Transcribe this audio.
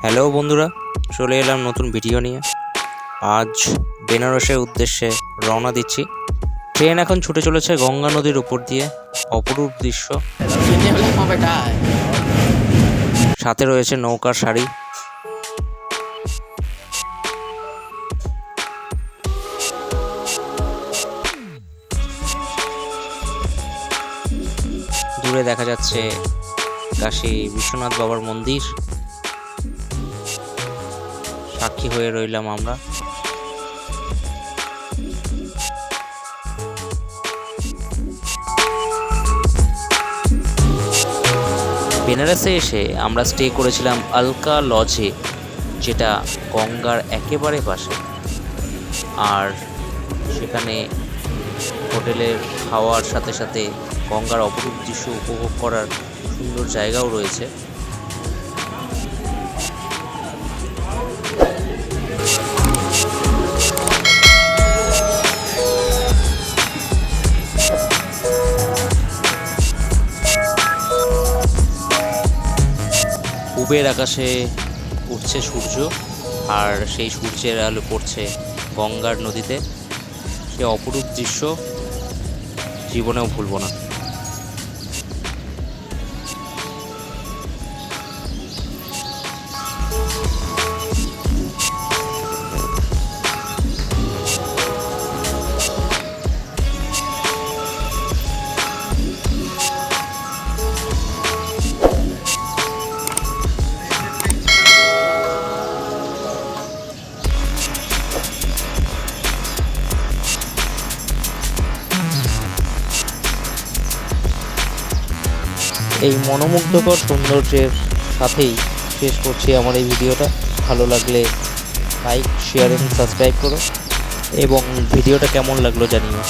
Hello বন্ধুরা, চলে এলাম নতুন ভিডিও নিয়ে। আজ বেনারসের উদ্দেশ্যে রওনা দিচ্ছি। ট্রেন এখন ছুটে চলেছে গঙ্গা নদীর উপর দিয়ে। অপরূপ দৃশ্য, সাথে রয়েছে নৌকার সারি। দূরে দেখা যাচ্ছে কাশী বিশ্বনাথ বাবার মন্দির। সাক্ষী হয়ে রইলাম আমরা। বেনারসে এসে আমরা স্টে করেছিলাম আলকা লজে, যেটা গঙ্গার একেবারে পাশে। আর সেখানে হোটেলের খাওয়ার সাথে সাথে গঙ্গার অপরূপ দৃশ্য উপভোগ করার সুন্দর জায়গাও রয়েছে। পূবের আকাশে উঠছে সূর্য, আর সেই সূর্যের আলো পড়ছে গঙ্গার নদীতে। সে অপরূপ দৃশ্য জীবনেও ভুলব না। এই মনোমুগ্ধকর সৌন্দর্যের সাথেই শেষ করছি আমার এই ভিডিওটা। ভালো লাগলে লাইক, শেয়ার এবং সাবস্ক্রাইব করো, এবং ভিডিওটা কেমন লাগলো জানিও।